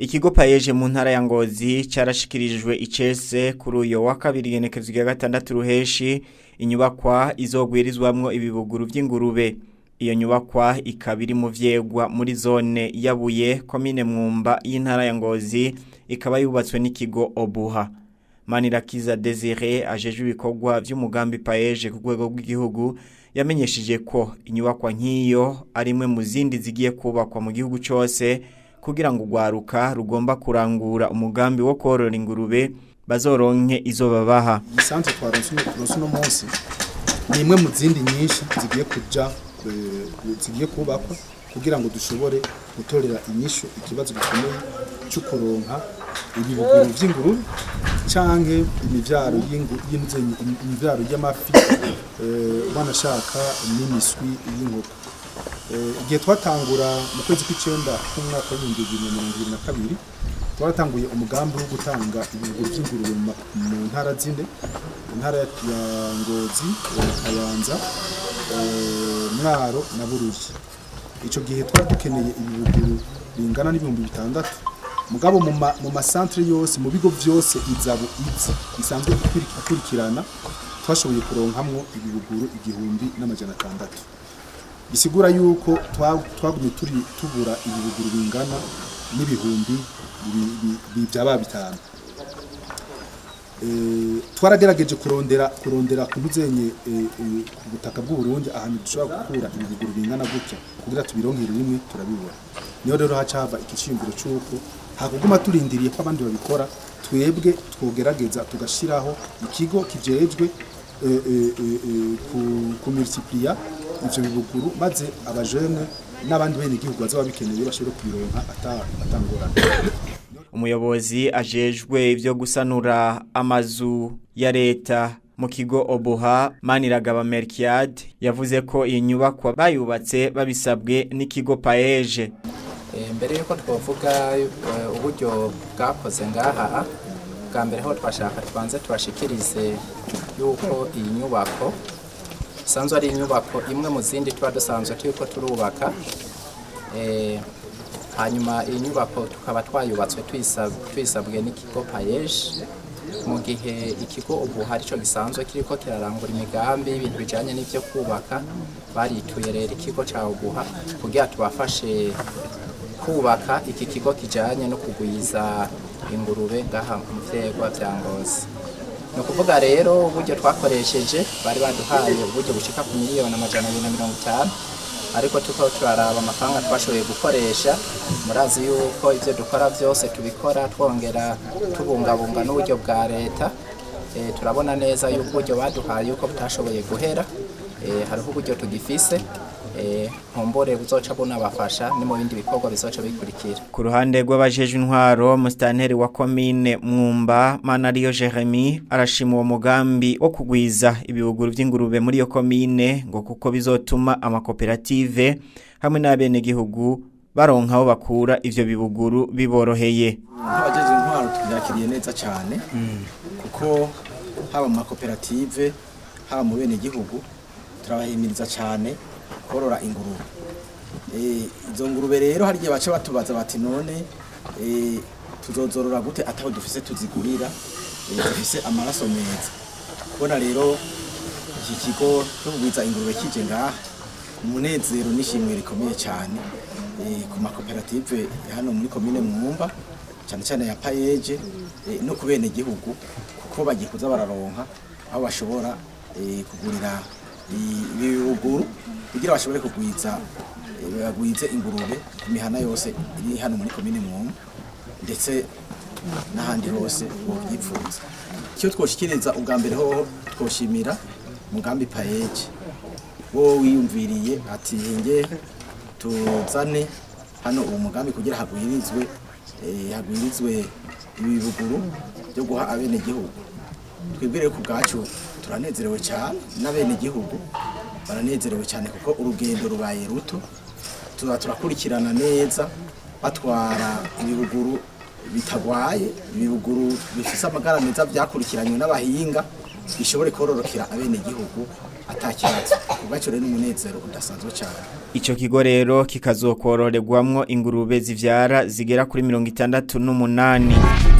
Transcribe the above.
Ikigo Paeej mu ntara ya Ngozi carashikirijwe icese kuri uyo wa kabiri genekezo rya 6 ruheshi inyubakwa izogwirizwamwo ibibuguru vy'Ingurube. Iyo nyubakwa ikabiri mu Vyerwa muri zone yabuye komine Mwumba y'intara ya Ngozi ikaba yubatswe n'ikigo OBUHA. Manirakiza Desiré ajejwe ibikorwa vy'umugambi Paeej ku rwego rw'igihugu yamenyesheje ko inyubakwa nk'iyo ari imwe mu zindi zigiye kubakwa mu gihugu cyose kugira ngo rwaruka rugomba kurangura umugambi wo korora ingurube bazoronke izo babaha. Centre twaronse no munsi ni imwe mu zindi nyinshi zigiye kubakwa kugira ngo dushobore gutorera inyishu ikibazo gikomeye cyo kuronka ibibuguru vy'ingurube canke imivyaro imivyaro y'amafi banashaka n'imiswi y'inkoko. Igihe twatangura mu kwezi kw'icenda k'umwaka wa 2022 twaratanguye umugambi wo gutanga ibibuguru vy'ingurube mu ntara zine, intara ya Ngozi, Kayanza, Mwaro na Bururi. Ico gihe twari dukeneye ibibuguru bingana n'ibihumbi 600 mugabo mu masantre yose mu bigo vyose izabu isanzwe ikurikirana twashoboye kuronkamwo ibibuguru 1600. Bisigura yuko twagumye tubura ibibuguru bingana n'ibihumbi byaba bitanu. Twaragerageje kurondera kubuzenye ku butaka bw'u Burundi ahantu dushobora gukura ibibuguru bingana gutya kugira tubironkere rimwe turabibura. Niyo rero hacava ikiciyumviro cyuko hakuguma turindiriye ko abandi babikora twebwe twogerageza tugashiraho ikigo kijejwe ku multiplier ivyo bibuguru maze abajene n'abandi bene igihugu bazaba bikeneye bashobora kubironka atangorana. Umuyobozi ajejwe ivyo gusanura amazu ya leta mu kigo OBUHA Maniragaba yavuze ko iyi nyubakwa bayubatse babisabwe n'ikigo Paeej. Mbere yuko twavuga uburyo bwakoze ngaha bwa mbere ho twashaka twanze tubashikirize yuko iyi nyubako sanzwe ari inyubako imwe mu zindi twa dusanzwe turiko turubaka. Hanyuma iyi nyubako tukaba twayubatswe twisabwe n'ikigo Paeej mu gihe ikigo OBUHA arico gisanzwe kiriko kirarangura imigambi y'ibintu bijanye n'ivyo kubaka barituye rero ikigo ca OBUHA kugira tubafashe kubaka iki kigo kijanye no kugwiza ingurube ngaha mu Vyerwa vya Ngozi. No kuvuga rero uburyo twakoresheje bari baduhaye uburyo bushika ku miliyoni 250 ariko tukaba turaraba amafaranga twashoboye gukoresha. Murazi yuko ivyo dukora vyose tubikora twongera tubungabunga n'uburyo bwa leta. Turabona neza yuko uburyo baduhaye yuko butashoboye guhera. Hariho uburyo tugifise ntumbero buzoca bunabafasha ni mu bindi bikorwa bizoca bikurikira. Ku ruhande rw'abajeje intwaro mustanteri wa komine Mwumba Manariyo Jeremy arashima uwo mugambi wo kugwiza ibibuguru vy'ingurube muri iyo komine ngo kuko bizotuma amakoperative hamwe n'abene gihugu baronka aho bakura ivyo bibuguru biboroheye. Abajeje intwaro tubyakiriye neza cyane kuko haba mu makoperative haba mu bene gihugu turabahimiriza cyane korora ingurube. Izo ngurube rero hari gihe bace batubaza bati none tuzozorora gute ataho dufise tuzigurira dufise amaraso meza. Kubona rero iki kigo cyo kugwiza ingurube kije ngaha umunezero nishimwe rikomeye cyane ku makoperative hano muri komine Mwumba cyane cyane ya Paeej no kubene gihugu kuko bagiye kuza bararonka aho bashobora kugurira ibibuguru kugira bashobore kugwiza ingurube ku mihana yose iri hano muri komine Mwumba ndetse n'ahandi hose bovyipfuza. Cyo twoshikiriza ubwa mbere ho twoshimira umugambi Paeej wo wiyumviriye ati nge tuzane hano uwo mugambi kugira hagwirizwe ibibuguru byo guha abene gihugu. Twibwire ku bwacu turanezerewe cyane n'abene gihugu baranezerewe cyane kuko urugendo rubaye ruto turakurikirana neza batwara ibibuguru bitagwaye ibibuguru bifise amagara meza byakurikiranywe n'abahinga bishobore kororokera abene gihugu atakibazo kugaco rero n'umunezero udasanzwe cyane. Ico kigo rero kikazokororerwamwo ingurube zivyara zigera kuri 68.